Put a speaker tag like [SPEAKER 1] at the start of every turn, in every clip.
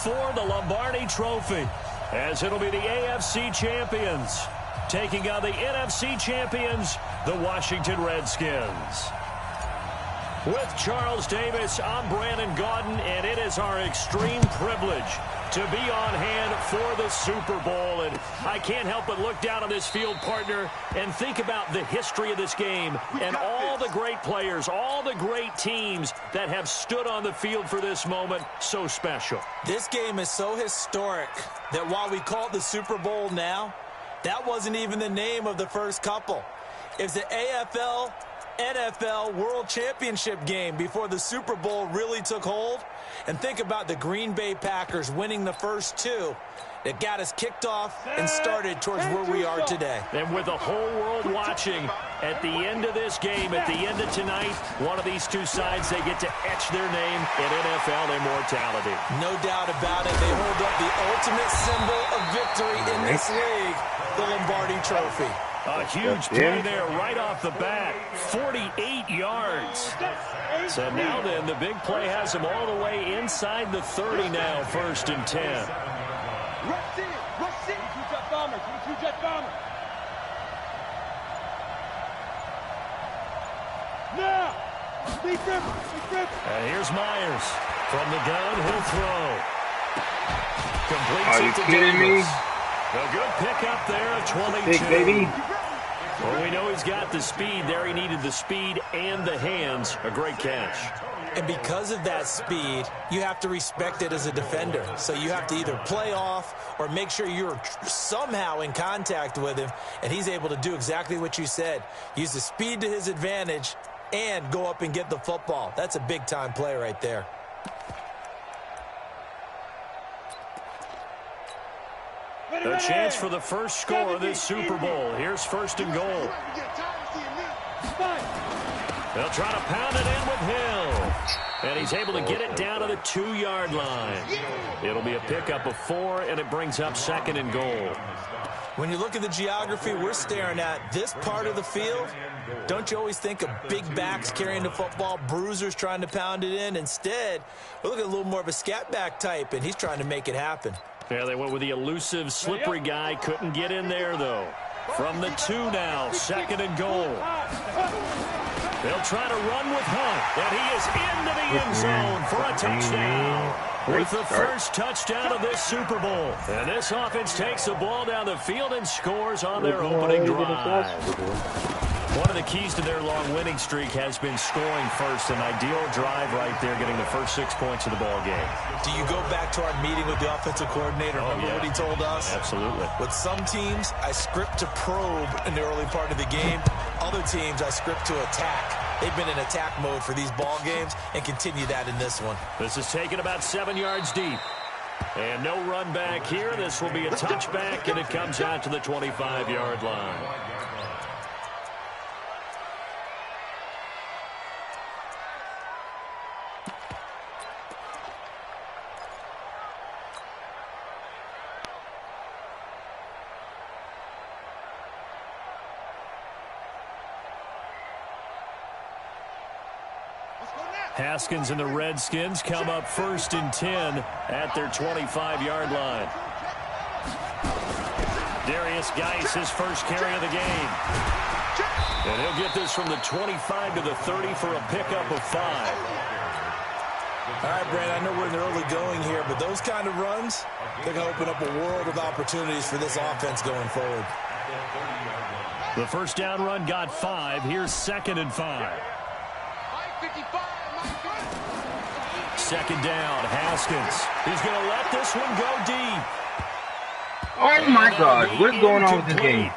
[SPEAKER 1] for the Lombardi Trophy, as it'll be the AFC champions taking on the NFC champions, the Washington Redskins. With Charles Davis, I'm Brandon Gaudin, and it is our extreme privilege to be on hand for the Super Bowl. And I can't help but look down on this field, partner, and think about the history of this game and all the great players, all the great teams that have stood on the field for this moment. So special.
[SPEAKER 2] This game is so historic that while we call it the Super Bowl now, that wasn't even the name of the first couple. It's the AFL NFL World Championship game before the Super Bowl really took hold. And think about the Green Bay Packers winning the first two that got us kicked off and started towards where we are today.
[SPEAKER 1] And with the whole world watching, at the end of this game, at the end of tonight, one of these two sides, they get to etch their name in NFL immortality.
[SPEAKER 2] No doubt about it. They hold up the ultimate symbol of victory in this league, the Lombardi Trophy.
[SPEAKER 1] A huge play there right off the bat. 48 yards. So now then, the big play has him all the way inside the 30 now, 1st and 10.
[SPEAKER 3] Rush in, rush in. Two-jet bomber, two-jet bomber. Now, deep river, deep river.
[SPEAKER 1] And here's Myers. From the gun, he'll throw. Completes
[SPEAKER 4] Are you
[SPEAKER 1] it to
[SPEAKER 4] kidding me?
[SPEAKER 1] Davis. A good pickup there of 22.
[SPEAKER 4] Big baby.
[SPEAKER 1] Well, we know he's got the speed there. He needed the speed and the hands. A great catch.
[SPEAKER 2] And because of that speed, you have to respect it as a defender. So you have to either play off or make sure you're somehow in contact with him. And he's able to do exactly what you said. Use the speed to his advantage and go up and get the football. That's a big-time play right there.
[SPEAKER 1] A chance for the first score of this Super Bowl. Here's 1st and goal. They'll try to pound it in with Hill. And he's able to get it down to the 2-yard line. It'll be a pickup of 4, and it brings up 2nd and goal.
[SPEAKER 2] When you look at the geography we're staring at, this part of the field, don't you always think of big backs carrying the football, bruisers trying to pound it in? Instead, we're looking at a little more of a scat back type, and he's trying to make it happen.
[SPEAKER 1] Yeah, they went with the elusive, slippery guy. Couldn't get in there, though. From the 2 now, 2nd and goal. They'll try to run with Hunt, and he is into the end zone for a touchdown. With the first touchdown of this Super Bowl. And this offense takes the ball down the field and scores on their opening drive. One of the keys to their long winning streak has been scoring first. An ideal drive right there, getting the first 6 points of the ball game.
[SPEAKER 2] Do you go back to our meeting with the offensive coordinator? Remember what he told us?
[SPEAKER 1] Absolutely.
[SPEAKER 2] With some teams, I script to probe in the early part of the game. Other teams, I script to attack. They've been in attack mode for these ball games and continue that in this one.
[SPEAKER 1] This is taken about 7 yards deep. And no run back here. This will be a touchback, and it comes out to the 25-yard line. Haskins and the Redskins come up 1st and 10 at their 25-yard line. Darius Geis, his first carry of the game. And he'll get this from the 25 to the 30 for a pickup of 5.
[SPEAKER 2] All right, Brandon, I know we're in the early going here, but those kind of runs, they're going to open up a world of opportunities for this offense going forward.
[SPEAKER 1] The first down run got 5. Here's 2nd and 5. 2nd down, Haskins. He's going to let this one go deep.
[SPEAKER 4] Oh my God, what's going on with this game?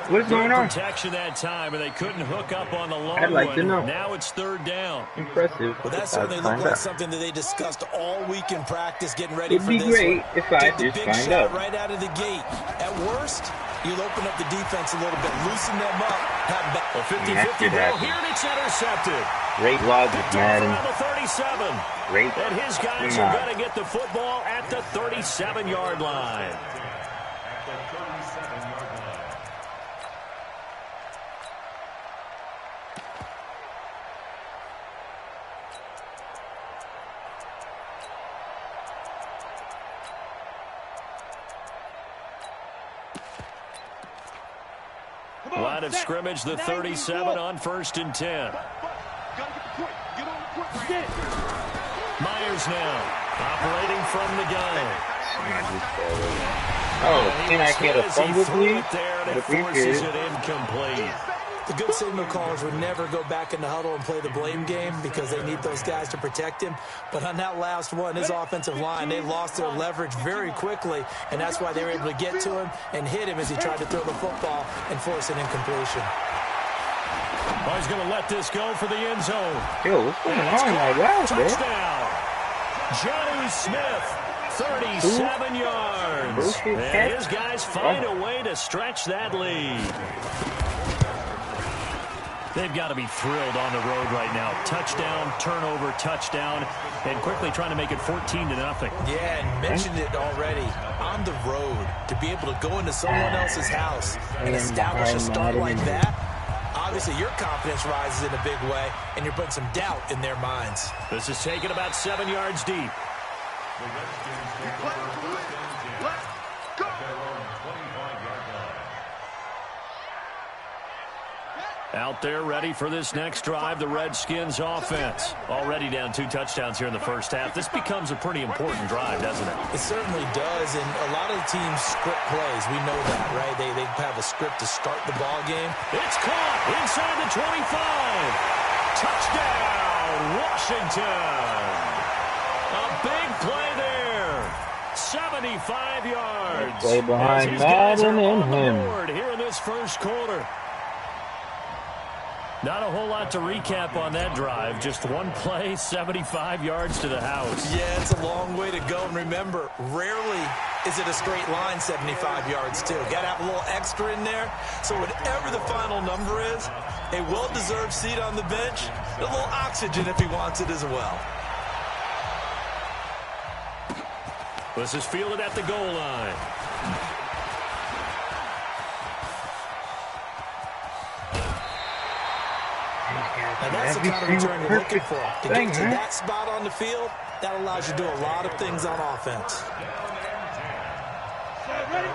[SPEAKER 4] What's going on?
[SPEAKER 1] Protection that time, and they couldn't hook up on the long
[SPEAKER 4] I'd like to know.
[SPEAKER 1] Now it's 3rd down.
[SPEAKER 4] Impressive.
[SPEAKER 2] Well, that certainly looked like something that they discussed all week in practice, getting ready for this.
[SPEAKER 4] It'd be great if I
[SPEAKER 2] Take the
[SPEAKER 4] just
[SPEAKER 2] big
[SPEAKER 4] find
[SPEAKER 2] shot
[SPEAKER 4] out.
[SPEAKER 2] right out of the gate. At worst, you'll open up the defense a little bit, loosen them up.
[SPEAKER 1] A 50-50 ball here, and it's intercepted.
[SPEAKER 4] Great logic, Madden.
[SPEAKER 1] Around the 37.
[SPEAKER 4] Great.
[SPEAKER 1] And his guys are going to get the football at the 37-yard line. Line of scrimmage, the 37 on 1st and 10. Myers now operating from the gun.
[SPEAKER 4] Oh, can I get a fumble, please?
[SPEAKER 1] It forces it incomplete.
[SPEAKER 2] The good signal callers would never go back in the huddle and play the blame game because they need those guys to protect him. But on that last one, his offensive line, they lost their leverage very quickly, and that's why they were able to get to him and hit him as he tried to throw the football and force an incompletion.
[SPEAKER 1] Oh, he's going to let this go for the end zone.
[SPEAKER 4] Yo, what's going on my gosh, man?
[SPEAKER 1] Touchdown. Jonnu Smith, 37 yards. And his guys find a way to stretch that lead. They've got to be thrilled on the road right now. Touchdown, turnover, touchdown, and quickly trying to make it 14-0.
[SPEAKER 2] Yeah, and mentioned it already. On the road, to be able to go into someone else's house and establish a start like that, obviously your confidence rises in a big way, and you're putting some doubt in their minds.
[SPEAKER 1] This is taken about 7 yards deep. Out there ready for this next drive, the Redskins offense. Already down 2 touchdowns here in the first half. This becomes a pretty important drive, doesn't it?
[SPEAKER 2] It certainly does, and a lot of the teams script plays. We know that, right? They have a script to start the ball game.
[SPEAKER 1] It's caught inside the 25. Touchdown, Washington. A big play there. 75 yards.
[SPEAKER 4] Play behind Madden and him.
[SPEAKER 1] Here in this first quarter. Not a whole lot to recap on that drive. Just one play, 75 yards to the house.
[SPEAKER 2] Yeah, it's a long way to go. And remember, rarely is it a straight line 75 yards, too. Got to have a little extra in there. So whatever the final number is, a well-deserved seat on the bench, a little oxygen if he wants it as well.
[SPEAKER 1] This is fielded at the goal line.
[SPEAKER 2] And that's the kind of return you're looking for. To get to that spot on the field, that allows you to do a lot of things on offense.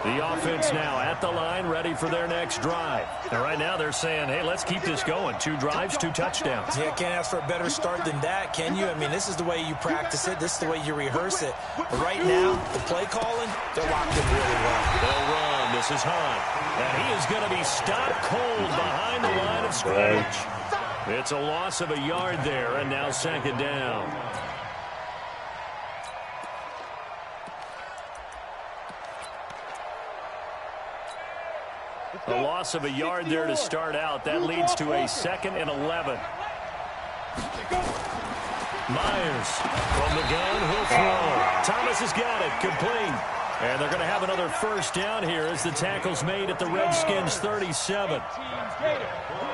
[SPEAKER 1] The offense now at the line, ready for their next drive. And right now they're saying, hey, let's keep this going. 2 drives, 2 touchdowns.
[SPEAKER 2] Yeah, can't ask for a better start than that, can you? I mean, this is the way you practice it. This is the way you rehearse it. But right now, the play calling, they're locked in really well.
[SPEAKER 1] They'll run. This is Hunt. And he is going to be stopped cold behind the line of scrimmage. It's a loss of a yard there, and now 2nd down. A loss of a yard there to start out. That leads to a 2nd and 11. Myers from the gun, he'll throw. Thomas has got it, complete. And they're going to have another first down here as the tackle's made at the Redskins 37.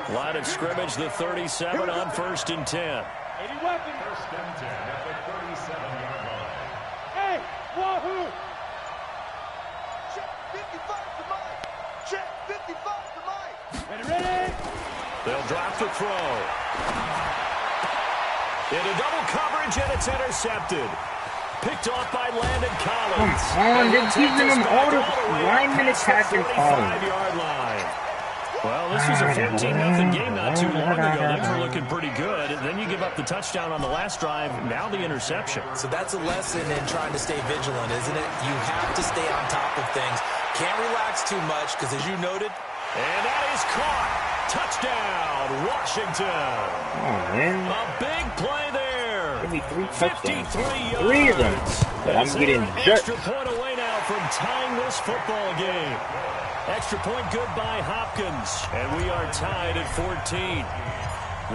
[SPEAKER 1] Line of scrimmage, the 37 on 1st and 10.
[SPEAKER 3] First and 10 at the 37-yard line. Hey, wahoo! Check 55 to Mike. Check 55 to Mike. Ready?
[SPEAKER 1] They'll drop the throw. Into double coverage, and it's intercepted. Picked off by Landon Collins.
[SPEAKER 4] They're giving him all the linemen attacking Collins.
[SPEAKER 1] 45-yard line. Well, this was a 14-0 game not too long ago. Things were looking pretty good. And then you give up the touchdown on the last drive. Now the interception.
[SPEAKER 2] So that's a lesson in trying to stay vigilant, isn't it? You have to stay on top of things. Can't relax too much because, as you noted.
[SPEAKER 1] And that is caught. Touchdown, Washington.
[SPEAKER 4] Oh, man.
[SPEAKER 1] A big play there.
[SPEAKER 4] Give me 3 touchdowns.
[SPEAKER 1] 53 yards.
[SPEAKER 4] 3 of them. But I'm getting
[SPEAKER 1] extra point away now from tying this football game. Extra point good by Hopkins. And we are tied at 14.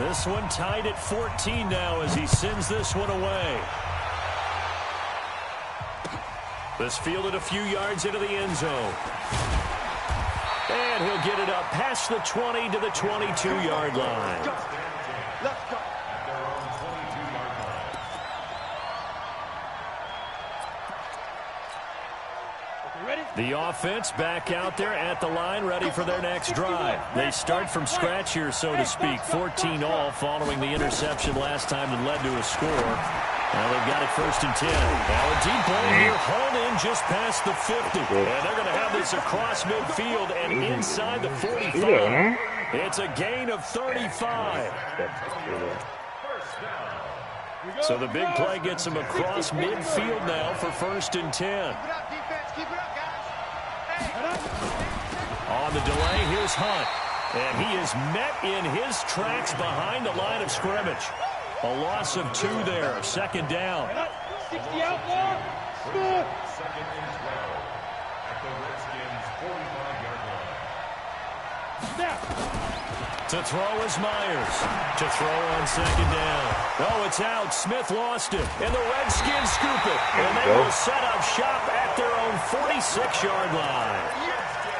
[SPEAKER 1] This one tied at 14 now as he sends this one away. This fielded a few yards into the end zone. And he'll get it up past the 20 to the 22-yard line.
[SPEAKER 3] Let's go.
[SPEAKER 1] The offense back out there at the line, ready for their next drive. They start from scratch here, so to speak. 14-all following the interception last time that led to a score. Now they've got it 1st and 10. Now a deep ball here, hauled in in just past the 50. And they're going to have this across midfield and inside the 45. It's a gain of 35. So the big play gets him across midfield now for 1st and 10. On the delay, here's Hunt. And he is met in his tracks behind the line of scrimmage. A loss of 2 there, 2nd down.
[SPEAKER 3] 60 out more. Good. 2nd and 12 at the Redskins' 45-yard line. Snap.
[SPEAKER 1] To throw is Myers. To throw on 2nd down. Oh, it's out. Smith lost it. And the Redskins scoop it. And they will set up shop at their own 46-yard line.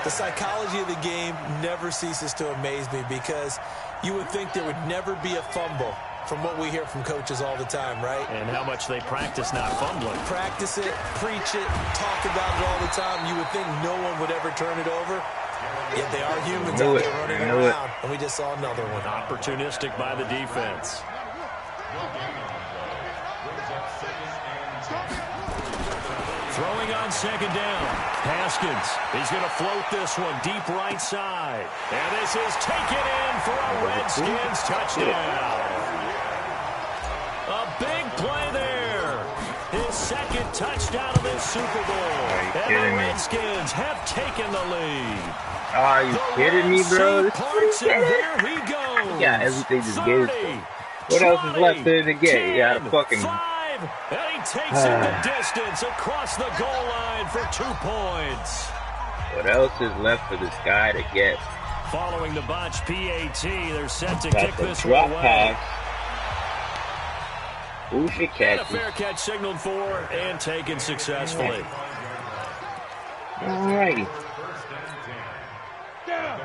[SPEAKER 2] The psychology of the game never ceases to amaze me because you would think there would never be a fumble from what we hear from coaches all the time, right?
[SPEAKER 1] And how much they practice not fumbling.
[SPEAKER 2] Practice it, preach it, talk about it all the time. You would think no one would ever turn it over. Yet they are humans out there running around. And we just saw another one.
[SPEAKER 1] Opportunistic by the defense. Throwing on 2nd down. Haskins. He's going to float this one deep right side. And this is taken in for a Redskins touchdown. A big play there. His 2nd touchdown of this Super Bowl. And the Redskins have taken the lead.
[SPEAKER 4] Are you kidding me, bro?
[SPEAKER 1] Parks, and there he goes.
[SPEAKER 4] Yeah, everything just gave it. What else is left there to get? Yeah, fucking.
[SPEAKER 1] 5, and he takes it the distance across the goal line for 2 points.
[SPEAKER 4] What else is left for this guy to get?
[SPEAKER 1] Following the botch PAT, they're set to
[SPEAKER 4] Got
[SPEAKER 1] kick
[SPEAKER 4] the
[SPEAKER 1] this
[SPEAKER 4] drop
[SPEAKER 1] one away.
[SPEAKER 4] pass. Who should
[SPEAKER 1] And
[SPEAKER 4] catch
[SPEAKER 1] a
[SPEAKER 4] it?
[SPEAKER 1] fair catch signaled for and taken successfully.
[SPEAKER 4] Alrighty.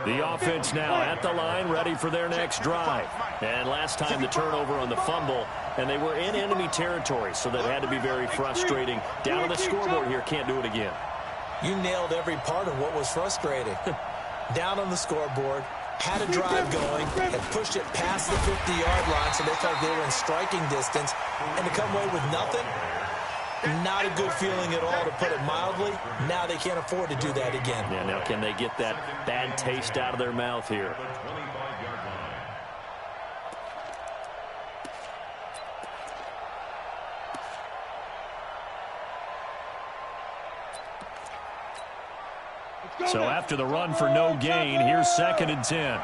[SPEAKER 1] The offense now at the line, ready for their next drive. And last time the turnover on the fumble, and they were in enemy territory, so that had to be very frustrating. Down on the scoreboard here, can't do it again.
[SPEAKER 2] You nailed every part of what was frustrating. Down on the scoreboard, had a drive going, had pushed it past the 50-yard line, so they felt they were in striking distance, and to come away with nothing, not a good feeling at all, to put it mildly. Now they can't afford to do that again.
[SPEAKER 1] Yeah, now can they get that bad taste out of their mouth here? So after the run for no gain, here's 2nd and 10.